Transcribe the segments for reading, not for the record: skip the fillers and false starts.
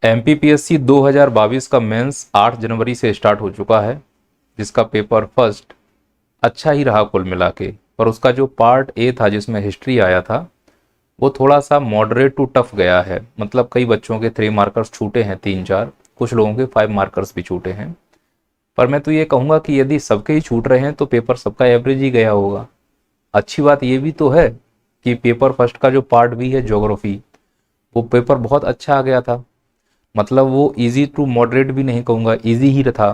MPPSC 2022 का mains 8 जनवरी से start हो चुका है, जिसका पेपर फर्स्ट अच्छा ही रहा कुल मिला के। पर उसका जो पार्ट ए था जिसमें हिस्ट्री आया था वो थोड़ा सा मॉडरेट टू टफ गया है। मतलब कई बच्चों के 3 मार्कर्स छूटे हैं, 3-4, कुछ लोगों के 5 मार्कर्स भी छूटे हैं। पर मैं तो ये कहूँगा कि यदि सबके ही छूट रहे हैं तो पेपर सबका एवरेज ही गया होगा। अच्छी बात ये भी तो है कि पेपर फर्स्ट का जो पार्ट भी है ज्योग्राफी, वो पेपर बहुत अच्छा आ गया था। मतलब वो इजी टू मॉडरेट भी नहीं कहूँगा, इजी ही था,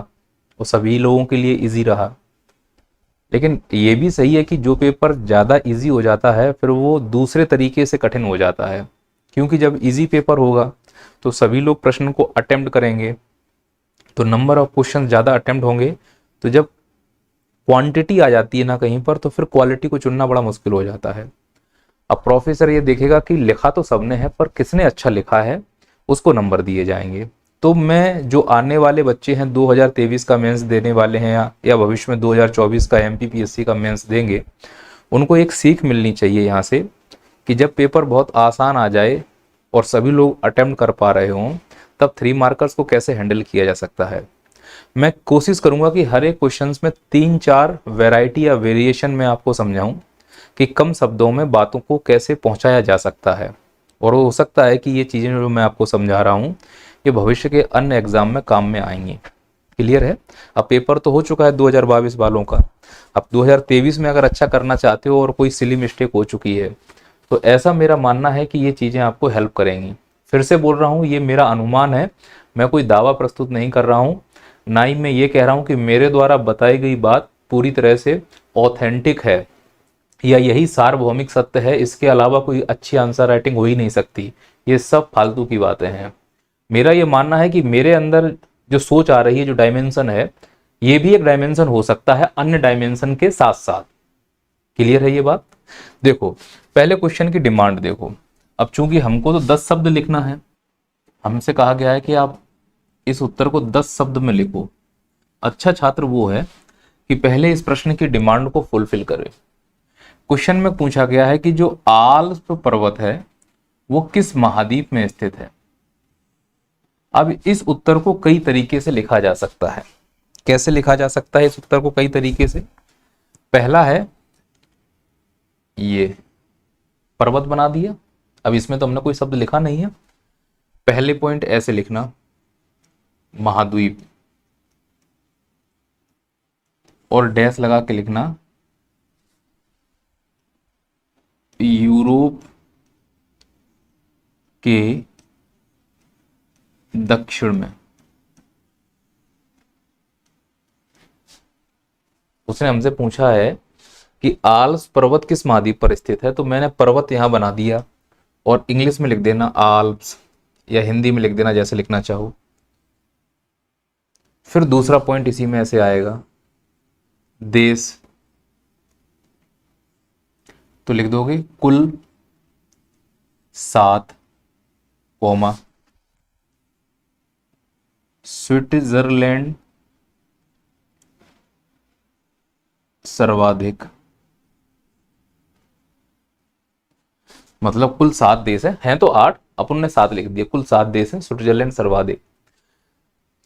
वो सभी लोगों के लिए इजी रहा। लेकिन ये भी सही है कि जो पेपर ज़्यादा इजी हो जाता है फिर वो दूसरे तरीके से कठिन हो जाता है, क्योंकि जब इजी पेपर होगा तो सभी लोग प्रश्न को अटेम्प्ट करेंगे, तो नंबर ऑफ क्वेश्चन ज़्यादा अटेम्प्ट होंगे। तो जब क्वांटिटी आ जाती है ना कहीं पर, तो फिर क्वालिटी को चुनना बड़ा मुश्किल हो जाता है। अब प्रोफेसर ये देखेगा कि लिखा तो सबने है पर किसने अच्छा लिखा है, उसको नंबर दिए जाएंगे। तो मैं जो आने वाले बच्चे हैं 2023 का मेंस देने वाले हैं या भविष्य में 2024 का एमपीपीएससी का मेंस देंगे, उनको एक सीख मिलनी चाहिए यहाँ से कि जब पेपर बहुत आसान आ जाए और सभी लोग अटेम्प्ट कर पा रहे हों, तब 3 मार्कर्स को कैसे हैंडल किया जा सकता है। मैं कोशिश करूंगा कि हर एक क्वेश्चंस में 3-4 वैरायटी या वेरिएशन में आपको समझाऊं कि कम शब्दों में बातों को कैसे पहुंचाया जा सकता है। और हो सकता है कि ये चीज़ें जो मैं आपको समझा रहा हूँ ये भविष्य के अन्य एग्जाम में काम में आएंगी। क्लियर है। अब पेपर तो हो चुका है 2022 वालों का। अब 2023 में अगर अच्छा करना चाहते हो और कोई सिली मिस्टेक हो चुकी है, तो ऐसा मेरा मानना है कि ये चीज़ें आपको हेल्प करेंगी। फिर से बोल रहा हूँ, ये मेरा अनुमान है, मैं कोई दावा प्रस्तुत नहीं कर रहा हूँ, ना ही मैं ये कह रहा हूँ कि मेरे द्वारा बताई गई बात पूरी तरह से ऑथेंटिक है या यही सार्वभौमिक सत्य है, इसके अलावा कोई अच्छी आंसर राइटिंग हो ही नहीं सकती। ये सब फालतू की बातें हैं। मेरा ये मानना है कि मेरे अंदर जो सोच आ रही है, जो डायमेंशन है, ये भी एक डायमेंशन हो सकता है अन्य डायमेंशन के साथ साथ। क्लियर है ये बात। देखो पहले क्वेश्चन की डिमांड देखो। अब चूंकि हमको तो 10 शब्द लिखना है, हमसे कहा गया है कि आप इस उत्तर को 10 शब्द में लिखो। अच्छा छात्र वो है कि पहले इस प्रश्न की डिमांड को फुलफिल करे। क्वेश्चन में पूछा गया है कि जो आल्प्स पर्वत है वो किस महाद्वीप में स्थित है। अब इस उत्तर को कई तरीके से लिखा जा सकता है। कैसे लिखा जा सकता है इस उत्तर को कई तरीके से। पहला है ये पर्वत बना दिया। अब इसमें तो हमने कोई शब्द लिखा नहीं है। पहले पॉइंट ऐसे लिखना महाद्वीप, और डैश लगा के लिखना यूरोप के दक्षिण में। उसने हमसे पूछा है कि आल्प्स पर्वत किस महाद्वीप पर स्थित है, तो मैंने पर्वत यहां बना दिया और इंग्लिश में लिख देना आल्प्स, या हिंदी में लिख देना जैसे लिखना चाहो। फिर दूसरा पॉइंट इसी में ऐसे आएगा देश, तो लिख दोगे कुल 7, स्विट्जरलैंड सर्वाधिक। मतलब कुल 7 देश हैं तो 8, अपन ने 7 लिख दिया, कुल 7 देश हैं, स्विट्जरलैंड सर्वाधिक।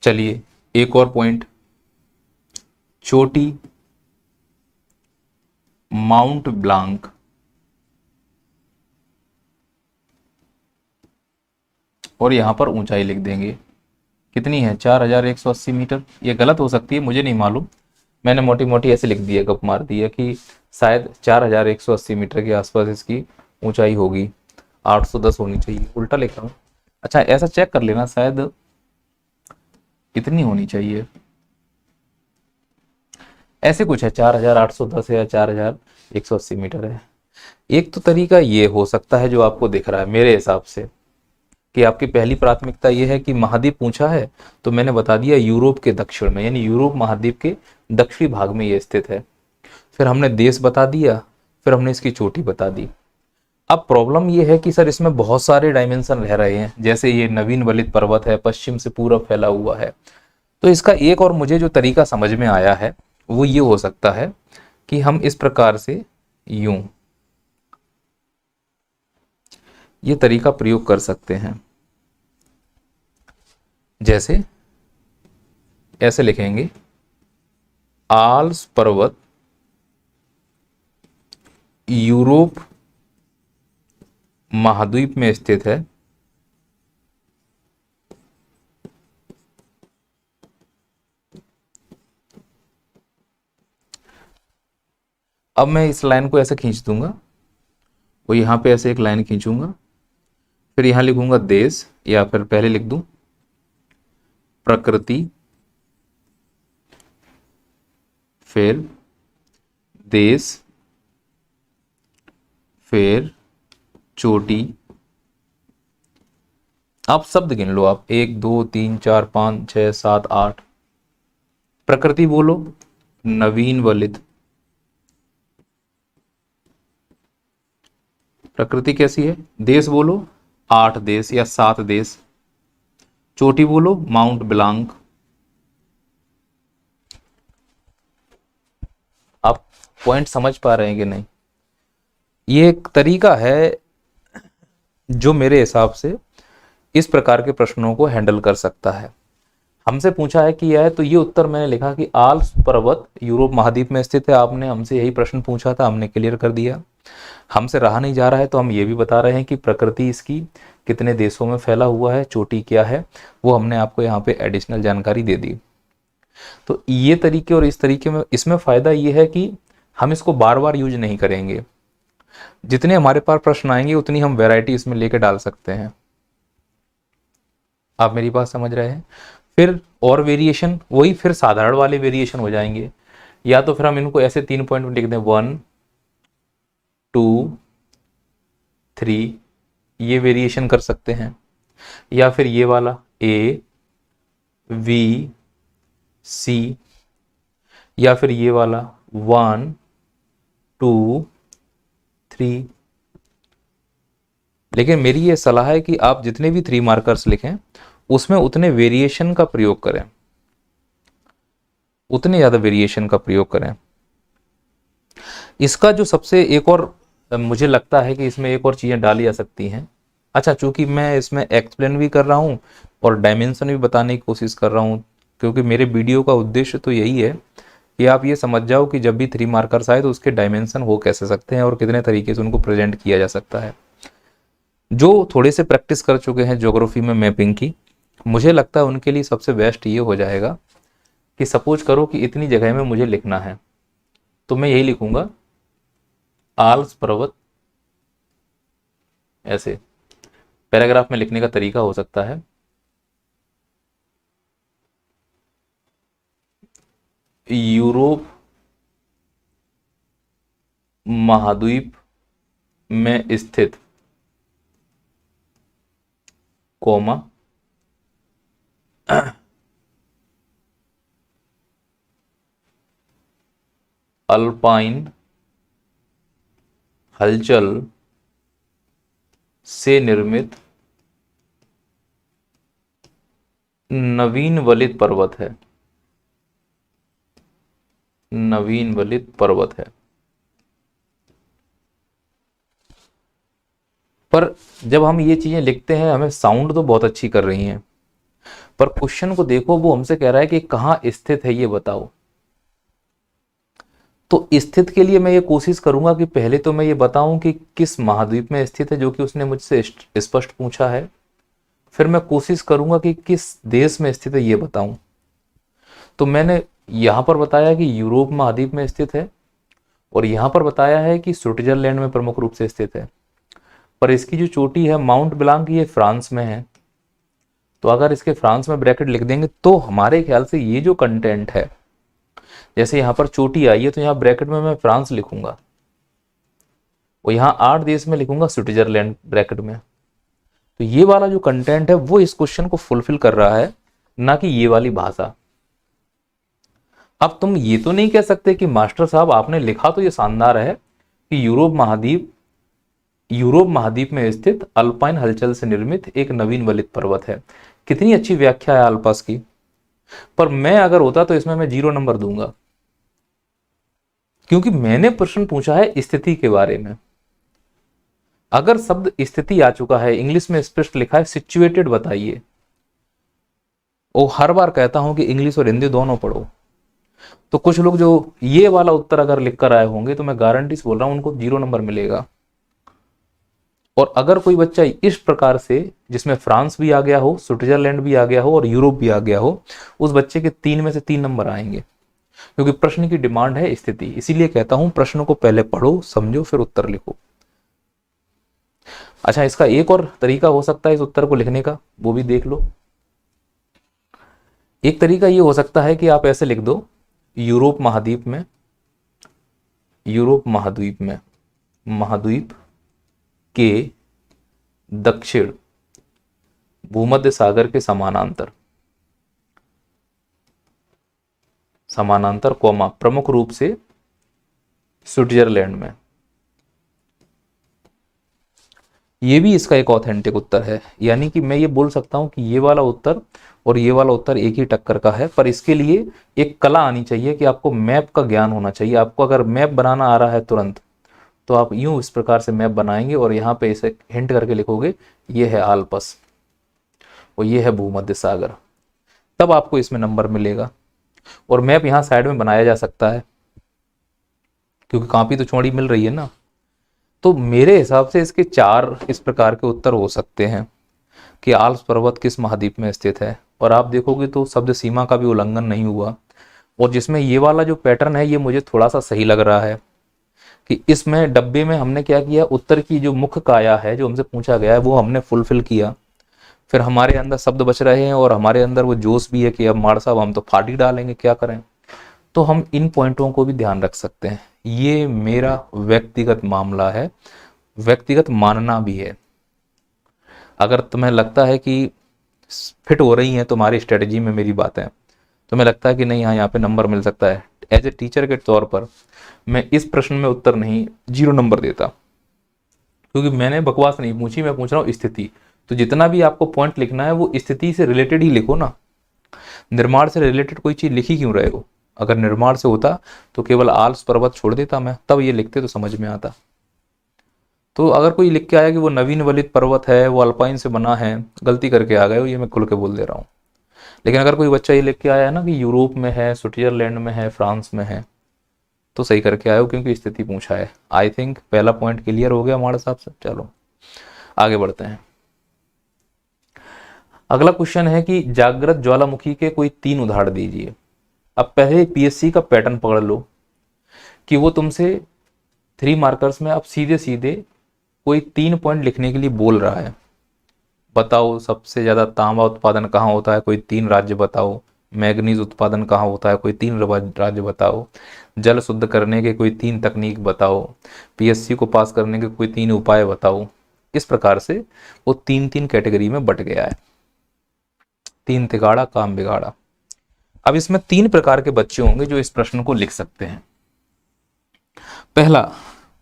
चलिए एक और पॉइंट, चोटी माउंट ब्लांक, और यहां पर ऊंचाई लिख देंगे कितनी है 4180 मीटर। ये गलत हो सकती है, मुझे नहीं मालूम, मैंने मोटी मोटी ऐसे लिख दिया, गप मार दिया कि शायद 4180 मीटर के आसपास इसकी ऊंचाई होगी। 810 होनी चाहिए, उल्टा लिख रहा हूँ। अच्छा ऐसा चेक कर लेना, शायद कितनी होनी चाहिए, ऐसे कुछ है 4810 या 4180 मीटर है। एक तो तरीका ये हो सकता है जो आपको दिख रहा है मेरे हिसाब से, कि आपकी पहली प्राथमिकता ये है कि महाद्वीप पूछा है तो मैंने बता दिया यूरोप के दक्षिण में, यानी यूरोप महाद्वीप के दक्षिणी भाग में ये स्थित है। फिर हमने देश बता दिया, फिर हमने इसकी चोटी बता दी। अब प्रॉब्लम ये है कि सर इसमें बहुत सारे डायमेंशन रह रहे हैं, जैसे ये नवीन वलित पर्वत है, पश्चिम से पूरब फैला हुआ है। तो इसका एक और मुझे जो तरीका समझ में आया है वो ये हो सकता है कि हम इस प्रकार से यूं ये तरीका प्रयोग कर सकते हैं। जैसे ऐसे लिखेंगे, आल्स पर्वत यूरोप महाद्वीप में स्थित है। अब मैं इस लाइन को ऐसे खींच दूंगा, वो यहां पे ऐसे एक लाइन खींचूंगा, फिर यहां लिखूंगा देश, या फिर पहले लिख दूं प्रकृति, फिर देश, फिर चोटी। आप शब्द गिन लो, आप 1 2 3 4 5 6 7 8। प्रकृति बोलो, नवीन वलित। प्रकृति कैसी है? देश बोलो, 8 देश या 7 देश। चोटी बोलो, माउंट ब्लांक। आप पॉइंट समझ पा रहे हैं कि नहीं? ये एक तरीका है जो मेरे हिसाब से इस प्रकार के प्रश्नों को हैंडल कर सकता है। हमसे पूछा है कि यह है, तो ये उत्तर मैंने लिखा कि आल्प्स पर्वत यूरोप महाद्वीप में स्थित है। आपने हमसे यही प्रश्न पूछा था, हमने क्लियर कर दिया। हमसे रहा नहीं जा रहा है तो हम ये भी बता रहे हैं कि प्रकृति इसकी कितने देशों में फैला हुआ है, चोटी क्या है, वो हमने आपको यहाँ पे एडिशनल जानकारी दे दी। तो ये तरीके और इस तरीके में इसमें फायदा ये है कि हम इसको बार बार यूज नहीं करेंगे। जितने हमारे पास प्रश्न आएंगे उतनी हम वैरायटी इसमें लेके डाल सकते हैं। आप मेरी बात समझ रहे हैं? फिर और वेरिएशन वही फिर साधारण वाले वेरिएशन हो जाएंगे, या तो फिर हम इनको ऐसे 3 पॉइंट में लिख दें 1 2 3, ये वेरिएशन कर सकते हैं, या फिर ये वाला A V C, या फिर ये वाला 1 2 3। लेकिन मेरी ये सलाह है कि आप जितने भी 3 मार्कर्स लिखें उसमें उतने वेरिएशन का प्रयोग करें, उतने ज्यादा वेरिएशन का प्रयोग करें। इसका जो सबसे एक और मुझे लगता है कि इसमें एक और चीजें डाली जा सकती हैं। अच्छा, चूंकि मैं इसमें एक्सप्लेन भी कर रहा हूं और डायमेंशन भी बताने की कोशिश कर रहा हूं, क्योंकि मेरे वीडियो का उद्देश्य तो यही है कि आप ये समझ जाओ कि जब भी 3 मार्कर्स आए तो उसके डायमेंशन हो कैसे सकते हैं और कितने तरीके से उनको प्रेजेंट किया जा सकता है। जो थोड़े से प्रैक्टिस कर चुके हैं ज्योग्राफी में मैपिंग की, मुझे लगता है उनके लिए सबसे बेस्ट ये हो जाएगा कि सपोज करो कि इतनी जगह में मुझे लिखना है, तो मैं यही लिखूंगा आल्प्स पर्वत। ऐसे पैराग्राफ में लिखने का तरीका हो सकता है, यूरोप महाद्वीप में स्थित, कोमा अल्पाइन हलचल से निर्मित नवीन वलित पर्वत है। नवीन वलित पर्वत है। पर जब हम ये चीजें लिखते हैं हमें साउंड तो बहुत अच्छी कर रही हैं, पर क्वेश्चन को देखो, वो हमसे कह रहा है कि कहाँ स्थित है ये बताओ। तो स्थित के लिए मैं ये कोशिश करूंगा कि पहले तो मैं ये बताऊं कि किस महाद्वीप में स्थित है, जो कि उसने मुझसे स्पष्ट पूछा है। फिर मैं कोशिश करूंगा कि किस देश में स्थित है ये बताऊं। तो मैंने यहां पर बताया कि यूरोप महाद्वीप में स्थित है, और यहां पर बताया है कि स्विट्जरलैंड में प्रमुख रूप से स्थित है। पर इसकी जो चोटी है माउंट ब्लांक, ये फ्रांस में है। तो अगर इसके फ्रांस में ब्रैकेट लिख देंगे तो हमारे ख्याल से ये जो कंटेंट है, जैसे यहां पर चोटी आई है तो यहां ब्रैकेट में मैं फ्रांस लिखूंगा, और यहां 8 देश में लिखूंगा स्विट्जरलैंड ब्रैकेट में। तो ये वाला जो कंटेंट है वो इस क्वेश्चन को फुलफिल कर रहा है, ना कि ये वाली भाषा। अब तुम ये तो नहीं कह सकते कि मास्टर साहब आपने लिखा तो ये शानदार है कि यूरोप महाद्वीप में स्थित अल्पाइन हलचल से निर्मित एक नवीन वलित पर्वत है। कितनी अच्छी व्याख्या है अल्पास की। पर मैं अगर होता तो इसमें मैं 0 नंबर दूंगा, क्योंकि मैंने प्रश्न पूछा है स्थिति के बारे में। अगर शब्द स्थिति आ चुका है, इंग्लिश में स्पष्ट लिखा है सिचुएटेड बताइए, और हर बार कहता हूं कि इंग्लिश और हिंदी दोनों पढ़ो। तो कुछ लोग जो ये वाला उत्तर अगर लिख कर आए होंगे तो मैं गारंटी से बोल रहा हूं उनको 0 नंबर मिलेगा। और अगर कोई बच्चा इस प्रकार से, जिसमें फ्रांस भी आ गया हो, स्विट्जरलैंड भी आ गया हो और यूरोप भी आ गया हो, उस बच्चे के 3 में से 3 नंबर आएंगे, क्योंकि प्रश्न की डिमांड है स्थिति। इसीलिए कहता हूं प्रश्नों को पहले पढ़ो, समझो, फिर उत्तर लिखो। अच्छा, इसका एक और तरीका हो सकता है इस उत्तर को लिखने का, वो भी देख लो। एक तरीका ये हो सकता है कि आप ऐसे लिख दो, यूरोप महाद्वीप में, यूरोप महाद्वीप में, महाद्वीप के दक्षिण भूमध्य सागर के समानांतर, समानांतर कौमा प्रमुख रूप से स्विट्जरलैंड में। ये भी इसका एक ऑथेंटिक उत्तर है। यानी कि मैं ये बोल सकता हूं कि ये वाला उत्तर और ये वाला उत्तर एक ही टक्कर का है, पर इसके लिए एक कला आनी चाहिए कि आपको मैप का ज्ञान होना चाहिए। आपको अगर मैप बनाना आ रहा है तुरंत, तो आप यूं इस प्रकार से मैप बनाएंगे और यहाँ पे इसे हिंट करके लिखोगे, ये है आल्पस और ये है भूमध्य सागर, तब आपको इसमें नंबर मिलेगा। और मैप यहाँ साइड में बनाया जा सकता है, क्योंकि कॉपी तो चौड़ी मिल रही है ना। तो मेरे हिसाब से इसके 4 इस प्रकार के उत्तर हो सकते हैं कि आल्प्स पर्वत किस महाद्वीप में स्थित है। और आप देखोगे तो शब्द सीमा का भी उल्लंघन नहीं हुआ। और जिसमें ये वाला जो पैटर्न है ये मुझे थोड़ा सा सही लग रहा है कि इसमें डब्बे में हमने क्या किया, उत्तर की जो मुख्य काया है जो हमसे पूछा गया है वो हमने फुलफिल किया। फिर हमारे अंदर शब्द बच रहे हैं और हमारे अंदर वो जोश भी है कि अब माड़ साहब हम तो फाड़ी डालेंगे, क्या करें। तो हम इन पॉइंटों को भी ध्यान रख सकते हैं। ये मेरा व्यक्तिगत मामला है, व्यक्तिगत मानना भी है। अगर तुम्हें लगता है कि फिट हो रही हैं तुम्हारी स्ट्रेटजी में मेरी बातें, तुम्हें लगता है कि नहीं हाँ यहाँ पे नंबर मिल सकता है, एज ए टीचर के तौर पर मैं इस प्रश्न में उत्तर नहीं 0 नंबर देता, क्योंकि मैंने बकवास नहीं पूछी, मैं पूछ रहा हूँ स्थिति। तो जितना भी आपको पॉइंट लिखना है वो स्थिति से रिलेटेड ही लिखो ना। निर्माण से रिलेटेड कोई चीज लिखी क्यों रहे हो? अगर निर्माण से होता तो केवल आल्प्स पर्वत छोड़ देता मैं, तब ये लिखते तो समझ में आता। तो अगर कोई लिख के आया कि वो नवीन वलित पर्वत है, वो अल्पाइन से बना है, गलती करके आ गए हो, ये मैं खुल के बोल दे रहा हूँ। लेकिन अगर कोई बच्चा ये लिख के आया है ना कि यूरोप में है, स्विट्जरलैंड में है, फ्रांस में है, तो सही करके आए हो, क्योंकि स्थिति पूछा है। आई थिंक पहला पॉइंट क्लियर हो गया हमारे हिसाब से। चलो आगे बढ़ते हैं। अगला क्वेश्चन है कि जागृत ज्वालामुखी के कोई 3 उदाहरण दीजिए। अब पहले पीएससी का पैटर्न पकड़ लो कि वो तुमसे 3 मार्कर्स में अब सीधे सीधे कोई 3 पॉइंट लिखने के लिए बोल रहा है। बताओ सबसे ज्यादा तांबा उत्पादन कहाँ होता है, कोई 3 राज्य बताओ। मैग्नीज उत्पादन कहाँ होता है, कोई 3 राज्य बताओ। जल शुद्ध करने के कोई 3 तकनीक बताओ। पीएससी को पास करने के कोई 3 उपाय बताओ। इस प्रकार से वो 3-3 कैटेगरी में बट गया है। 3 तिगाड़ा काम बिगाड़ा। अब इसमें 3 प्रकार के बच्चे होंगे जो इस प्रश्न को लिख सकते हैं। पहला,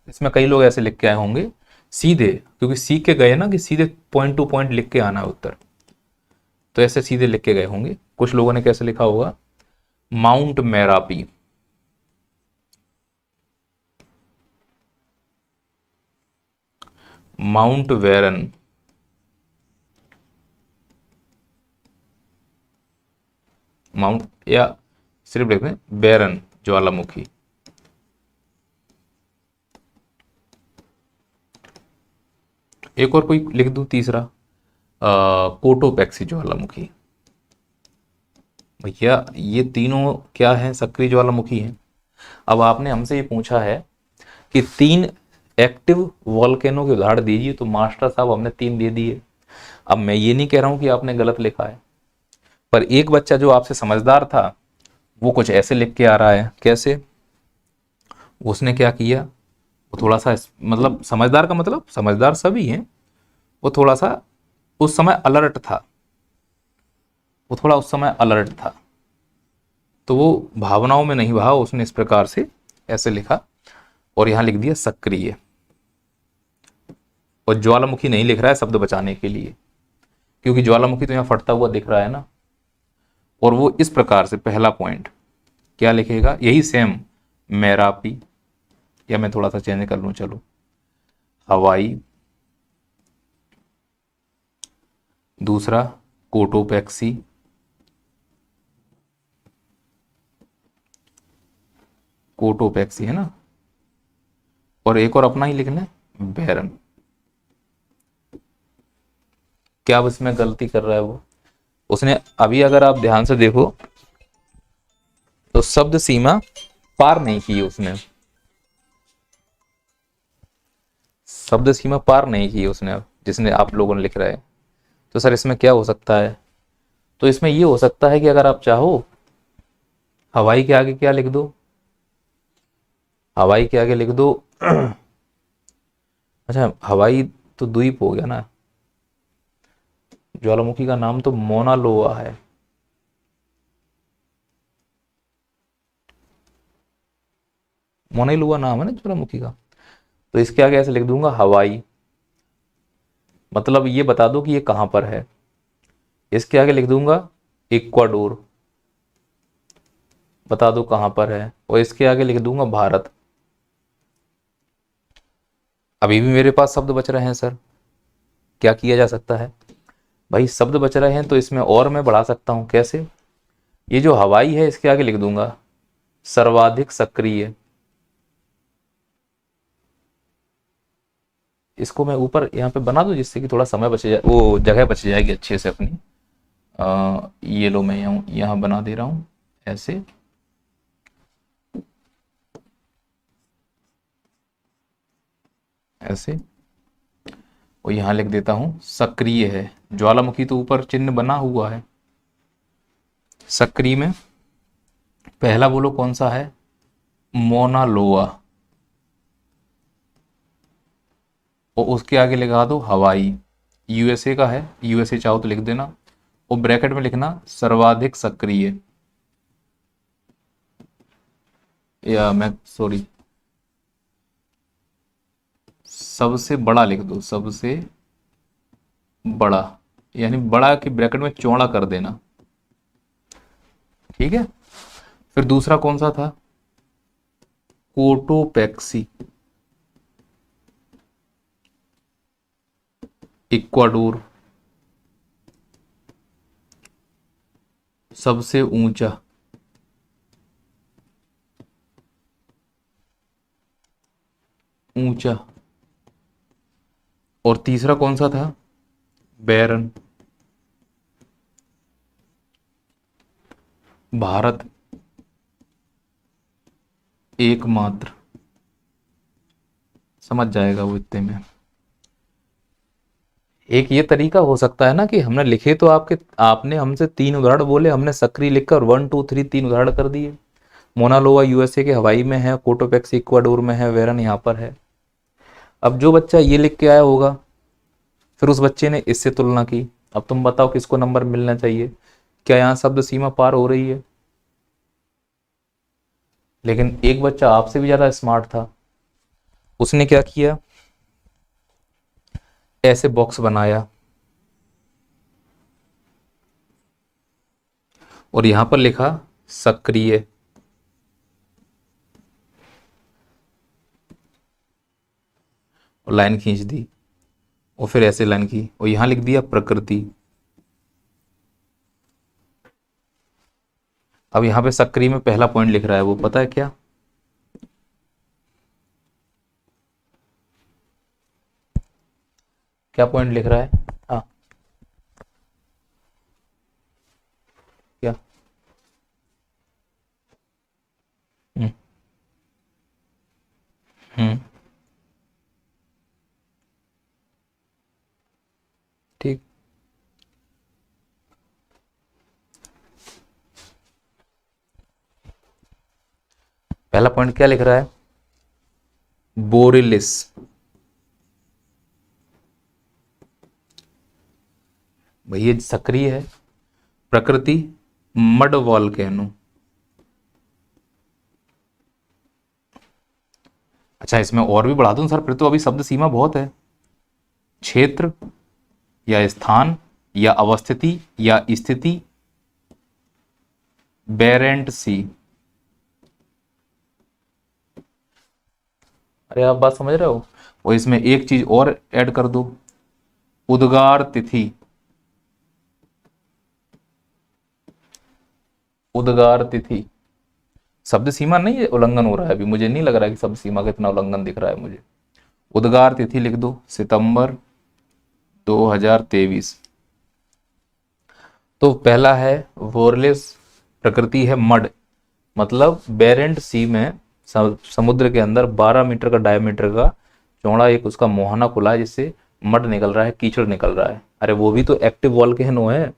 इसमें कई लोग ऐसे लिख के आए होंगे सीधे, क्योंकि सीख के गए ना कि सीधे पॉइंट टू पॉइंट लिख के आना है उत्तर, तो ऐसे सीधे लिख के गए होंगे। कुछ लोगों ने कैसे लिखा होगा, माउंट मैरापी, माउंट वेरन, माउंट, या सिर्फ लिखते हैं बैरन ज्वालामुखी। एक और कोई लिख दूं तीसरा, कोटोपैक्सी ज्वालामुखी। भैया ये तीनों क्या है, सक्रिय ज्वालामुखी हैं। अब आपने हमसे ये पूछा है कि 3 एक्टिव वॉल्केनो के उदाहरण दीजिए, तो मास्टर साहब हमने 3 दे दिए। अब मैं ये नहीं कह रहा हूं कि आपने गलत लिखा है, पर एक बच्चा जो आपसे समझदार था वो कुछ ऐसे लिख के आ रहा है। कैसे? उसने क्या किया, वो थोड़ा सा, मतलब समझदार का मतलब समझदार सभी हैं, वो थोड़ा सा उस समय अलर्ट था, वो थोड़ा उस समय अलर्ट था, तो वो भावनाओं में नहीं बहा, उसने इस प्रकार से ऐसे लिखा और यहां लिख दिया सक्रिय। और ज्वालामुखी नहीं लिख रहा है शब्द बचाने के लिए, क्योंकि ज्वालामुखी तो यहां फटता हुआ दिख रहा है ना। और वो इस प्रकार से पहला पॉइंट क्या लिखेगा, यही सेम मैरापी, या मैं थोड़ा सा चेंज कर लूं, चलो हवाई, दूसरा कोटोपैक्सी, कोटोपैक्सी है ना, और एक और अपना ही लिखना है बैरन। क्या अब इसमें गलती कर रहा है वो? उसने अभी अगर आप ध्यान से देखो तो शब्द सीमा पार नहीं की उसने, शब्द सीमा पार नहीं की उसने, अब जिसने आप लोगों ने लिख रहा है। तो सर इसमें क्या हो सकता है? तो इसमें ये हो सकता है कि अगर आप चाहो हवाई के आगे क्या लिख दो, हवाई के आगे लिख दो अच्छा हवाई तो द्वीप हो गया ना, ज्वालामुखी का नाम तो मोना लोआ है। मोना लोआ नाम है ना ज्वालामुखी का। तो इसके आगे ऐसे लिख दूंगा हवाई, मतलब ये बता दो कि ये कहां पर है। इसके आगे लिख दूंगा इक्वाडोर, बता दो कहां पर है। और इसके आगे लिख दूंगा भारत। अभी भी मेरे पास शब्द बच रहे हैं सर, क्या किया जा सकता है? भाई शब्द बच रहे हैं तो इसमें और मैं बढ़ा सकता हूं, कैसे? ये जो हवाई है इसके आगे लिख दूंगा सर्वाधिक सक्रिय। इसको मैं ऊपर यहाँ पे बना दूं जिससे कि थोड़ा समय बच जाए, वो जगह बच जाएगी अच्छे से अपनी। ये लो मैं यहाँ बना दे रहा हूँ ऐसे। ऐसे, और यहाँ लिख देता हूँ सक्रिय है। ज्वालामुखी तो ऊपर चिन्ह बना हुआ है। सक्रिय में पहला बोलो कौन सा है? मोना लोआ। और उसके आगे लिखा दो हवाई, यूएसए का है, यूएसए चाहो तो लिख देना। और ब्रैकेट में लिखना सर्वाधिक सक्रिय, या मैं सॉरी सबसे बड़ा लिख दो, सबसे बड़ा, यानी बड़ा की ब्रैकेट में चौड़ा कर देना। ठीक है। फिर दूसरा कौन सा था? कोटोपैक्सी, इक्वाडोर, सबसे ऊंचा, ऊंचा। और तीसरा कौन सा था? बैरन, भारत एकमात्र। समझ जाएगा वो इतने में। एक ये तरीका हो सकता है ना कि हमने लिखे तो आपके, आपने हमसे 3 उदाहरण बोले, हमने सक्रिय लिखकर 1 2 3 3 उदाहरण कर दिए। मोनालोवा यूएसए के हवाई में है, कोटोपैक्स इक्वाडोर में है, वेरन यहाँ पर है। अब जो बच्चा ये लिख के आया होगा, फिर उस बच्चे ने इससे तुलना की। अब तुम बताओ किसको नंबर मिलना चाहिए? क्या यहाँ शब्द सीमा पार हो रही है? लेकिन एक बच्चा आपसे भी ज्यादा स्मार्ट था। उसने क्या किया? ऐसे बॉक्स बनाया और यहां पर लिखा सक्रिय, और लाइन खींच दी। और फिर ऐसे लाइन की और यहां लिख दिया प्रकृति। अब यहां पे सक्रिय में पहला पॉइंट लिख रहा है वो, पता है क्या? क्या पॉइंट लिख रहा है? हाँ, क्या? हम्म। हम्म। ठीक। पहला पॉइंट क्या लिख रहा है? बोरिलिस। भैया सक्रिय है। प्रकृति मड वॉल्केनो। अच्छा इसमें और भी बढ़ा दूं सर, फिर तो अभी शब्द सीमा बहुत है। क्षेत्र या स्थान या अवस्थिति या स्थिति, बेरेंट सी। अरे आप बात समझ रहे हो? और इसमें एक चीज और ऐड कर दो, उद्गार तिथि। उद्गार तिथि शब्द सीमा नहीं है, उल्लंघन हो रहा है अभी, मुझे नहीं लग रहा है कि शब्द सीमा का इतना उल्लंघन दिख रहा है मुझे। उद्गार तिथि लिख दो सितंबर 2023। तो पहला है वोरलेस, प्रकृति है मड, मतलब बेरेंट सी में समुद्र के अंदर 12 मीटर का डायमीटर का चौड़ा एक उसका मुहाना खुला है जिससे मड निकल रहा है, कीचड़ निकल रहा है। अरे वो भी तो एक्टिव वॉल्केनो है।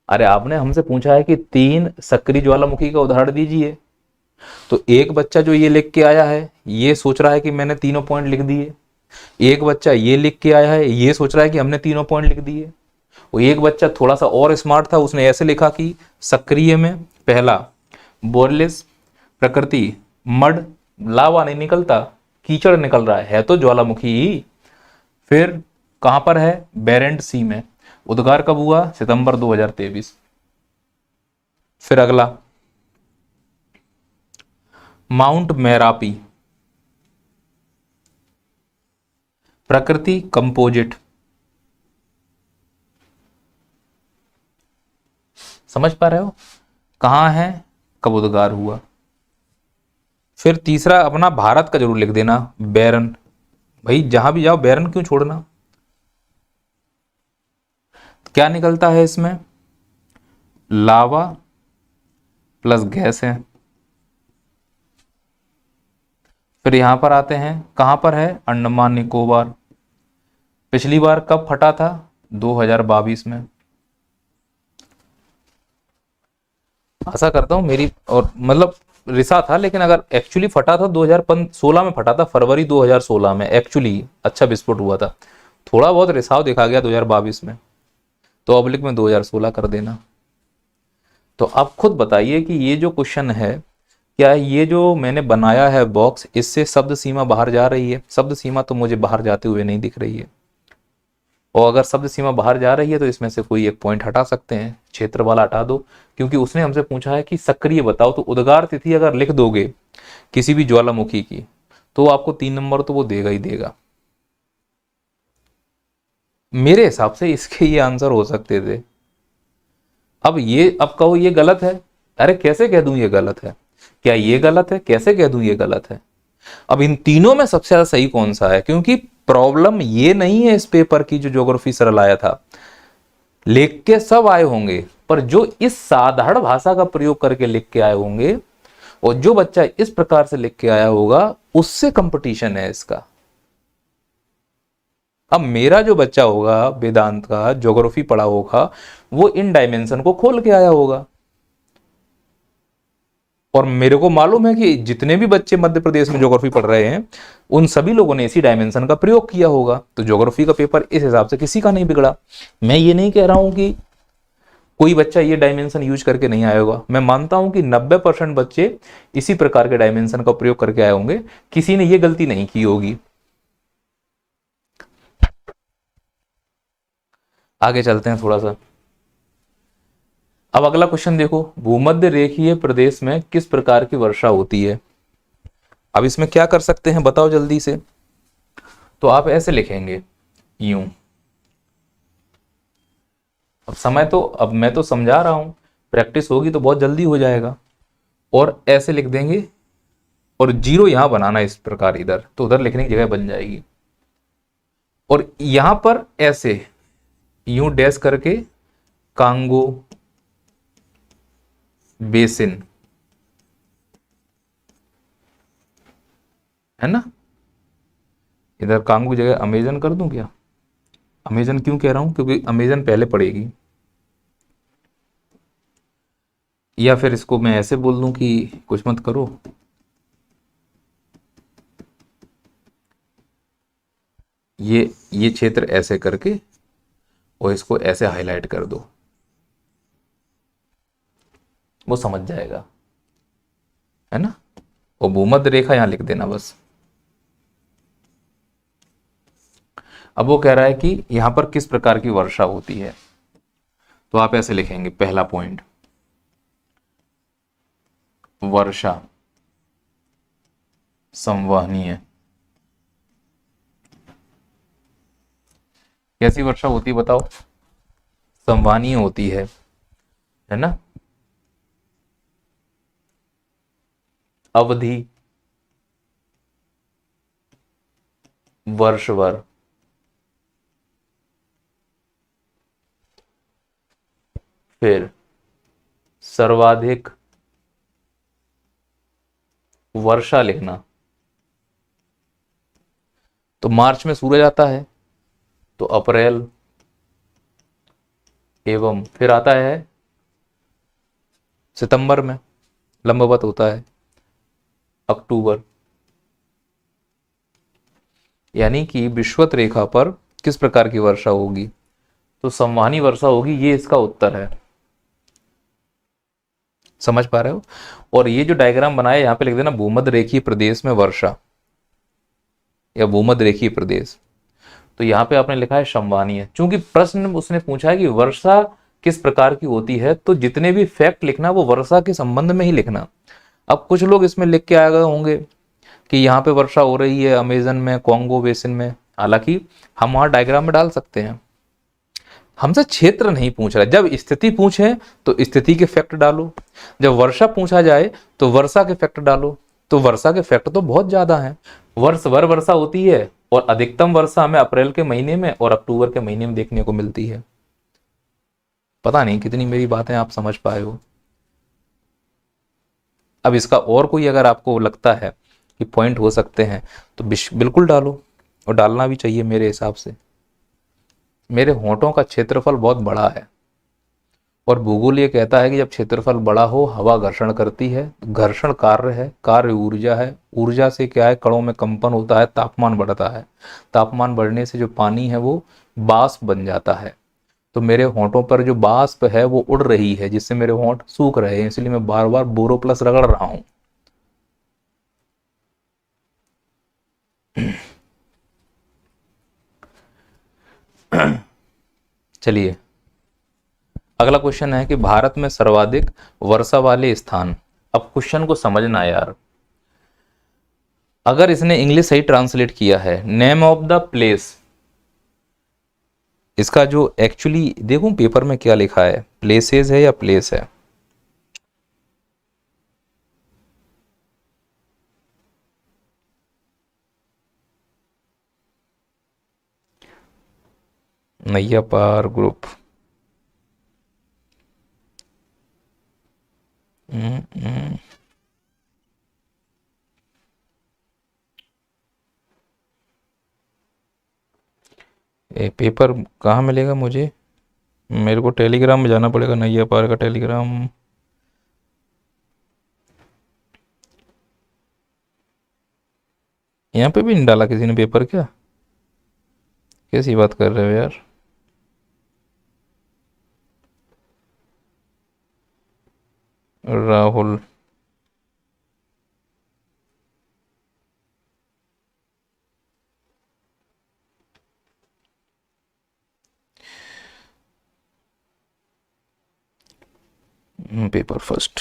अरे आपने हमसे पूछा है कि 3 सक्रिय ज्वालामुखी का उदाहरण दीजिए, तो एक बच्चा जो ये लिख के आया है ये सोच रहा है कि मैंने तीनों पॉइंट लिख दिए, एक बच्चा ये लिख के आया है ये सोच रहा है कि हमने तीनों पॉइंट लिख दिए, और एक बच्चा थोड़ा सा और स्मार्ट था, उसने ऐसे लिखा कि सक्रिय में पहला बोरलेस, प्रकृति मड, लावा नहीं निकलता, कीचड़ निकल रहा है तो ज्वालामुखी ही। फिर कहां पर है, बेरेंट सी में। उद्गार कब हुआ, सितंबर 2023। फिर अगला माउंट मैरापी, प्रकृति कंपोजिट। समझ पा रहे हो, कहां है, कब उद्गार हुआ। फिर तीसरा अपना भारत का जरूर लिख देना, बैरन। भाई जहां भी जाओ बैरन क्यों छोड़ना। क्या निकलता है इसमें, लावा प्लस गैस है। फिर यहां पर आते हैं, कहां पर है, अंडमान निकोबार। पिछली बार कब फटा था, 2022 में। आशा करता हूं मेरी, और मतलब रिसा था, लेकिन अगर एक्चुअली फटा था 2016 में फटा था, फरवरी 2016 में एक्चुअली अच्छा विस्फोट हुआ था। थोड़ा बहुत रिसाव देखा गया 2022 में, तो अब्लिक में 2016 कर देना। तो आप खुद बताइए कि ये जो क्वेश्चन है, क्या ये जो मैंने बनाया है बॉक्स, इससे शब्द सीमा बाहर जा रही है। शब्द सीमा तो मुझे बाहर जाते हुए नहीं दिख रही है, और अगर शब्द सीमा बाहर जा रही है तो इसमें से कोई एक पॉइंट हटा सकते हैं, क्षेत्र वाला हटा दो, क्योंकि उसने हमसे पूछा है कि सक्रिय बताओ। तो उद्गार तिथि अगर लिख दोगे किसी भी ज्वालामुखी की तो आपको 3 नंबर तो वो देगा ही देगा। मेरे हिसाब से इसके ये आंसर हो सकते थे। अब कहो ये गलत है, अरे कैसे कह दूं ये गलत है, क्या ये गलत है, कैसे कह दूं ये गलत है। अब इन तीनों में सबसे ज्यादा सही कौन सा है, क्योंकि प्रॉब्लम ये नहीं है इस पेपर की जो ज्योग्राफी सर लाया था, लिख के सब आए होंगे, पर जो इस साधारण भाषा का प्रयोग करके लिख के आए होंगे और जो बच्चा इस प्रकार से लिख के आया होगा उससे कंपटीशन है इसका। अब मेरा जो बच्चा होगा वेदांत का, ज्योग्राफी पढ़ा होगा, वो इन डायमेंशन को खोल के आया होगा, और मेरे को मालूम है कि जितने भी बच्चे मध्य प्रदेश में ज्योग्राफी पढ़ रहे हैं उन सभी लोगों ने इसी डायमेंशन का प्रयोग किया होगा। तो ज्योग्राफी का पेपर इस हिसाब से किसी का नहीं बिगड़ा। मैं ये नहीं कह रहा हूं कि कोई बच्चा ये डायमेंशन यूज करके नहीं आया होगा, मैं मानता हूं कि 90% बच्चे इसी प्रकार के डायमेंशन का प्रयोग करके आए होंगे, किसी ने ये गलती नहीं की होगी। आगे चलते हैं थोड़ा सा। अब अगला क्वेश्चन देखो, भूमध्य रेखीय प्रदेश में किस प्रकार की वर्षा होती है। अब इसमें क्या कर सकते हैं बताओ जल्दी से। तो आप ऐसे लिखेंगे, यूं। अब समय तो, अब मैं तो समझा रहा हूं, प्रैक्टिस होगी तो बहुत जल्दी हो जाएगा। और ऐसे लिख देंगे, और जीरो यहां बनाना इस प्रकार इधर, तो उधर लिखने की जगह बन जाएगी। और यहां पर ऐसे यूं डैश करके कांगो बेसिन, है ना। इधर कांगो की जगह अमेजन कर दूं क्या। अमेजन क्यों कह रहा हूं, क्योंकि अमेजन पहले पड़ेगी। या फिर इसको मैं ऐसे बोल दूं कि कुछ मत करो, ये क्षेत्र ऐसे करके और इसको ऐसे हाईलाइट कर दो, वो समझ जाएगा, है ना। और भूमध्य रेखा यहां लिख देना बस। अब वो कह रहा है कि यहां पर किस प्रकार की वर्षा होती है, तो आप ऐसे लिखेंगे, पहला पॉइंट, वर्षा संवहनीय। कैसी वर्षा होती है बताओ, संवहनीय होती है ना। अवधि, वर्ष भर, फिर सर्वाधिक वर्षा लिखना। तो मार्च में सूरज आता है तो अप्रैल, एवं फिर आता है सितंबर में लंबवत होता है अक्टूबर। यानी कि विषुवत रेखा पर किस प्रकार की वर्षा होगी, तो संवहनी वर्षा होगी, ये इसका उत्तर है। समझ पा रहे हो। और ये जो डायग्राम बनाया यहां पे लिख देना भूमध्य रेखीय प्रदेश में वर्षा या भूमध्य रेखीय प्रदेश। तो यहाँ पे आपने लिखा है संवहनीय, चूंकि प्रश्न उसने पूछा है कि वर्षा किस प्रकार की होती है, तो जितने भी फैक्ट लिखना वो वर्षा के संबंध में ही लिखना। अब कुछ लोग इसमें लिख के आ गए होंगे कि यहाँ पे वर्षा हो रही है अमेजन में, कॉन्गो बेसिन में, हालांकि हम वहां डायग्राम में डाल सकते हैं। हमसे क्षेत्र नहीं पूछ रहा। जब स्थिति पूछे तो स्थिति के फैक्ट डालो, जब वर्षा पूछा जाए तो वर्षा के फैक्ट डालो। तो वर्षा के फैक्ट तो बहुत ज्यादा हैं। वर्ष भर वर्षा होती है और अधिकतम वर्षा हमें अप्रैल के महीने में और अक्टूबर के महीने में देखने को मिलती है। पता नहीं कितनी मेरी बातें आप समझ पाए हो। अब इसका और कोई अगर आपको लगता है कि पॉइंट हो सकते हैं तो बिल्कुल डालो, और डालना भी चाहिए मेरे हिसाब से। मेरे होंठों का क्षेत्रफल बहुत बड़ा है और भूगोल ये कहता है कि जब क्षेत्रफल बड़ा हो हवा घर्षण करती है, घर्षण कार्य है, कार्य ऊर्जा है, ऊर्जा से क्या है, कणों में कंपन होता है, तापमान बढ़ता है, तापमान बढ़ने से जो पानी है वो बाष्प बन जाता है। तो मेरे होंठों पर जो बाष्प है वो उड़ रही है, जिससे मेरे होंठ सूख रहे हैं, इसलिए मैं बार बार बोरो प्लस रगड़ रहा हूं। चलिए अगला क्वेश्चन है कि भारत में सर्वाधिक वर्षा वाले स्थान। अब क्वेश्चन को समझना यार, अगर इसने इंग्लिश सही ट्रांसलेट किया है, नेम ऑफ द प्लेस, इसका जो एक्चुअली देखूं पेपर में क्या लिखा है, प्लेसेस है या प्लेस है। नैया पार ग्रुप, ये पेपर कहाँ मिलेगा मुझे? मेरे को टेलीग्राम में जाना पड़ेगा, नैया पार का टेलीग्राम। यहाँ पे भी नहीं डाला किसी ने पेपर क्या? कैसी बात कर रहे हो यार। Rahul, paper first.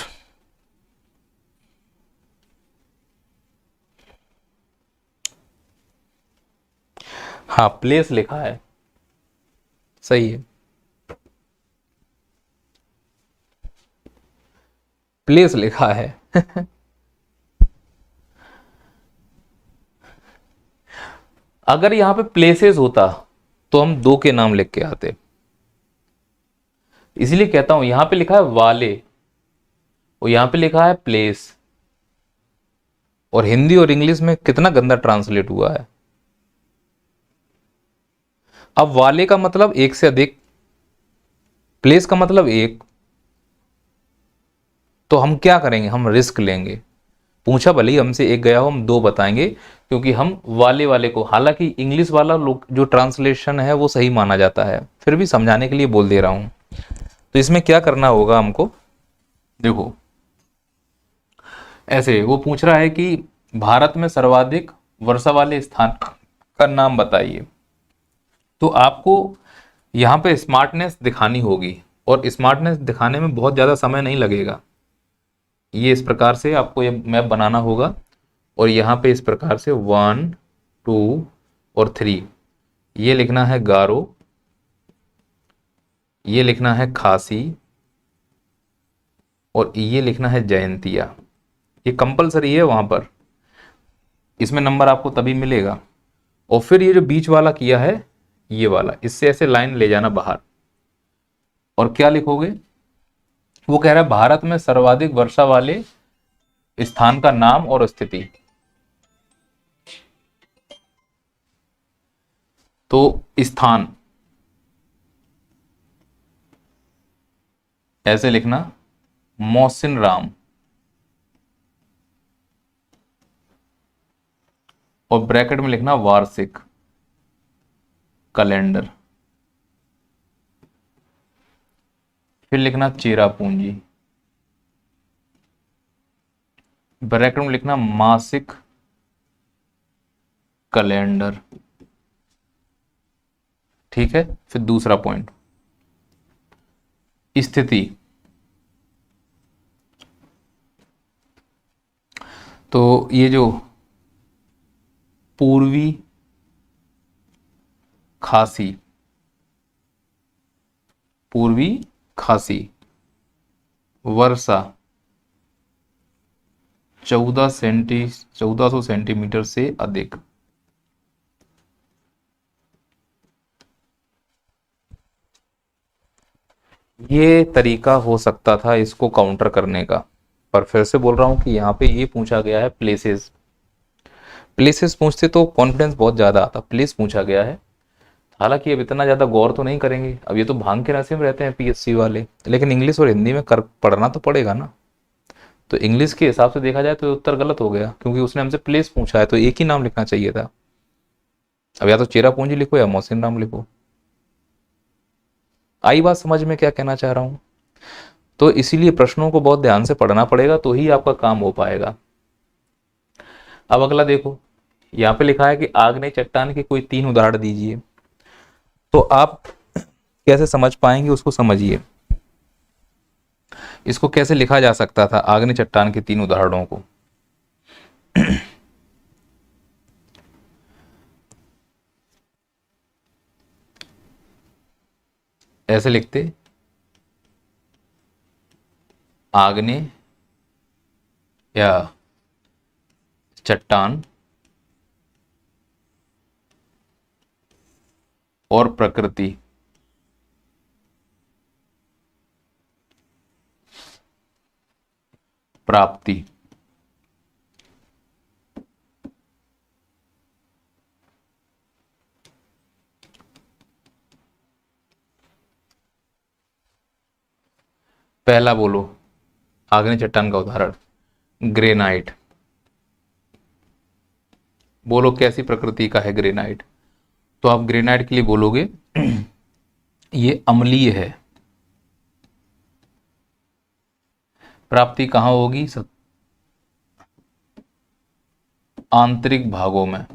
हाँ प्लेस लिखा है, सही है, प्लेस लिखा है। अगर यहां पे प्लेसेस होता तो हम दो के नाम लिख के आते, इसलिए कहता हूं यहां पे लिखा है वाले और यहां पे लिखा है प्लेस, और हिंदी और इंग्लिश में कितना गंदा ट्रांसलेट हुआ है। अब वाले का मतलब एक से अधिक, प्लेस का मतलब एक, तो हम क्या करेंगे, हम रिस्क लेंगे। पूछा भले ही हमसे एक गया हो, हम दो बताएंगे, क्योंकि हम वाले वाले को, हालांकि इंग्लिश वाला लोग जो ट्रांसलेशन है वो सही माना जाता है, फिर भी समझाने के लिए बोल दे रहा हूं। तो इसमें क्या करना होगा हमको, देखो ऐसे वो पूछ रहा है कि भारत में सर्वाधिक वर्षा वाले स्थान का नाम बताइए। तो आपको यहां पे स्मार्टनेस दिखानी होगी, और स्मार्टनेस दिखाने में बहुत ज्यादा समय नहीं लगेगा। ये इस प्रकार से आपको ये मैप बनाना होगा, और यहाँ पे इस प्रकार से 1 2 और 3 ये लिखना है गारो, ये लिखना है खासी, और ये लिखना है जयंतिया। ये कंपलसरी है वहां पर, इसमें नंबर आपको तभी मिलेगा। और फिर ये जो बीच वाला किया है, ये वाला, इससे ऐसे लाइन ले जाना बाहर, और क्या लिखोगे? वो कह रहा है भारत में सर्वाधिक वर्षा वाले स्थान का नाम और स्थिति। तो स्थान ऐसे लिखना, मोहसिन राम, और ब्रैकेट में लिखना वार्षिक कैलेंडर, फिर लिखना चेरापूंजी, ब्रैकेट में लिखना मासिक कैलेंडर। ठीक है, फिर दूसरा पॉइंट, स्थिति। तो ये जो पूर्वी खासी, पूर्वी खासी वर्षा 1400 सेंटीमीटर से अधिक। ये तरीका हो सकता था इसको काउंटर करने का, पर फिर से बोल रहा हूं कि यहाँ पे ये पूछा गया है प्लेसेस। प्लेसेस पूछते तो कॉन्फिडेंस बहुत ज़्यादा आता, प्लेस पूछा गया है। हालांकि अब इतना ज़्यादा गौर तो नहीं करेंगे, अब ये तो भांग के नशे में रहते हैं पीएससी वाले, लेकिन इंग्लिश और हिंदी में कर पढ़ना तो पड़ेगा ना। तो इंग्लिश के हिसाब से देखा जाए तो उत्तर गलत हो गया, क्योंकि उसने हमसे प्लेस पूछा है तो एक ही नाम लिखना चाहिए था। अब या तो चेरापूंजी लिखो या मोहसिन नाम लिखो। आई बात समझ में क्या कहना चाह रहा हूं? तो इसीलिए प्रश्नों को बहुत ध्यान से पढ़ना पड़ेगा, तो ही आपका काम हो पाएगा। अब अगला देखो, यहाँ पे लिखा है कि आग्नेय चट्टान के कोई 3 उदाहरण दीजिए। तो आप कैसे समझ पाएंगे उसको समझिए। इसको कैसे लिखा जा सकता था आग्नेय चट्टान के 3 उदाहरणों को? ऐसे लिखते, आग्नेय या चट्टान और प्रकृति। प्राप्ति। पहला बोलो, आग्नेय चट्टान का उदाहरण ग्रेनाइट। बोलो कैसी प्रकृति का है ग्रेनाइट? तो आप ग्रेनाइट के लिए बोलोगे ये अम्लीय है। प्राप्ति कहां होगी? आंतरिक भागों में।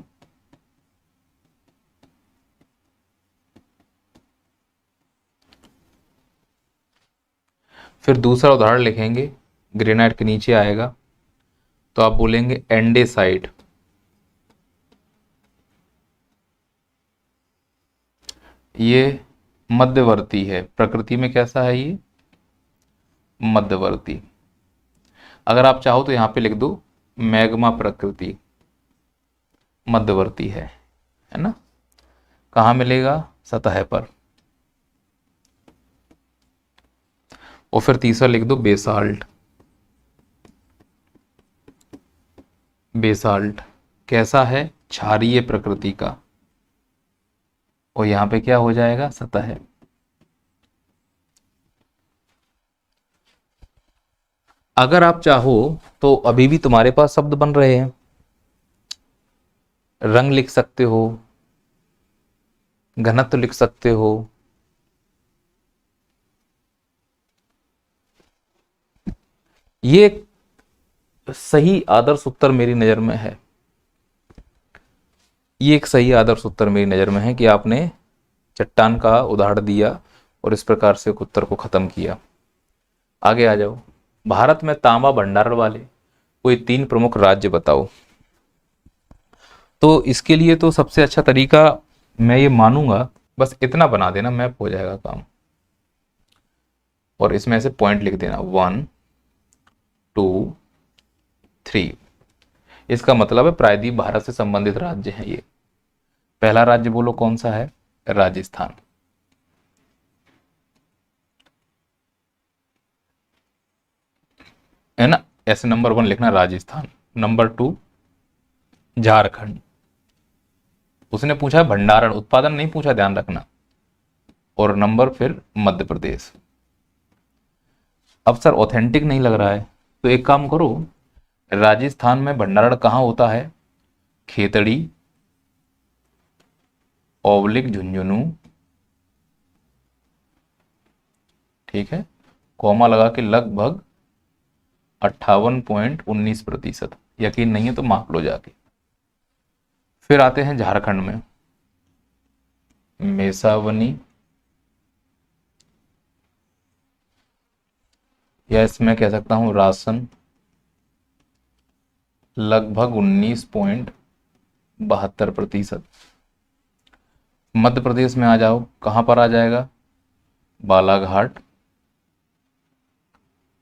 फिर दूसरा उदाहरण लिखेंगे, ग्रेनाइट के नीचे आएगा, तो आप बोलेंगे एंडेसाइट। ये मध्यवर्ती है, प्रकृति में कैसा है ये? मध्यवर्ती। अगर आप चाहो तो यहां पे लिख दो मैग्मा प्रकृति, मध्यवर्ती है ना? कहां मिलेगा? सतह पर। और फिर तीसरा लिख दो बेसाल्ट। बेसाल्ट कैसा है? क्षारीय प्रकृति का, और यहां पे क्या हो जाएगा? सतह। अगर आप चाहो तो अभी भी तुम्हारे पास शब्द बन रहे हैं, रंग लिख सकते हो, घनत्व लिख सकते हो, ये एक सही आदर्श उत्तर मेरी नजर में है। ये एक सही आदर्श उत्तर मेरी नजर में है कि आपने चट्टान का उदाहरण दिया और इस प्रकार से उत्तर को खत्म किया। आगे आ जाओ, भारत में तांबा भंडारण वाले कोई 3 प्रमुख राज्य बताओ। तो इसके लिए तो सबसे अच्छा तरीका मैं ये मानूंगा, बस इतना बना देना, मैप हो जाएगा काम। और इसमें ऐसे पॉइंट लिख देना 1 2 3। इसका मतलब है प्रायद्वीप भारत से संबंधित राज्य हैं ये। पहला राज्य बोलो कौन सा है? राजस्थान। है ना, ऐसे नंबर 1 लिखना राजस्थान, नंबर 2 झारखंड। उसने पूछा भंडारण उत्पादन नहीं पूछा, ध्यान रखना। और नंबर फिर मध्य प्रदेश। अब सर ऑथेंटिक नहीं लग रहा है, तो एक काम करो, राजस्थान में भंडारण कहाँ होता है? खेतड़ी ओब्लिक झुंझुनू, ठीक है, कॉमा लगा के लगभग 58.19%। यकीन नहीं है तो माप लो जाके। फिर आते हैं झारखंड में, मेसावनी, या इसमें कह सकता हूं राशन, लगभग 19.72%। मध्य प्रदेश में आ जाओ, कहां पर आ जाएगा? बालाघाट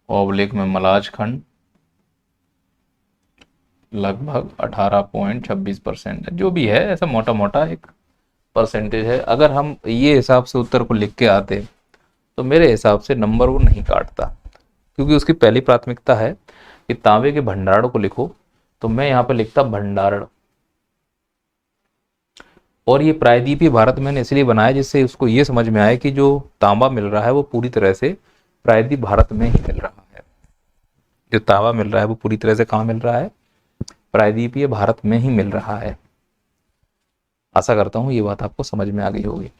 ओब्लिक में मलाजखंड, लगभग 18.26% है। जो भी है ऐसा मोटा मोटा एक परसेंटेज है। अगर हम ये हिसाब से उत्तर को लिख के आते तो मेरे हिसाब से नंबर वो नहीं काटता, क्योंकि उसकी पहली प्राथमिकता है कि तांबे के भंडारण को लिखो, तो मैं यहाँ पे लिखता भंडारण। और ये प्रायद्वीपीय भारत मैंने इसलिए बनाया जिससे उसको ये समझ में आए कि जो तांबा मिल रहा है वो पूरी तरह से प्रायद्वीप भारत में ही मिल रहा है। जो तांबा मिल रहा है वो पूरी तरह से कहाँ मिल रहा है? प्रायद्वीपीय भारत में ही मिल रहा है। आशा करता हूँ ये बात आपको समझ में आ गई होगी।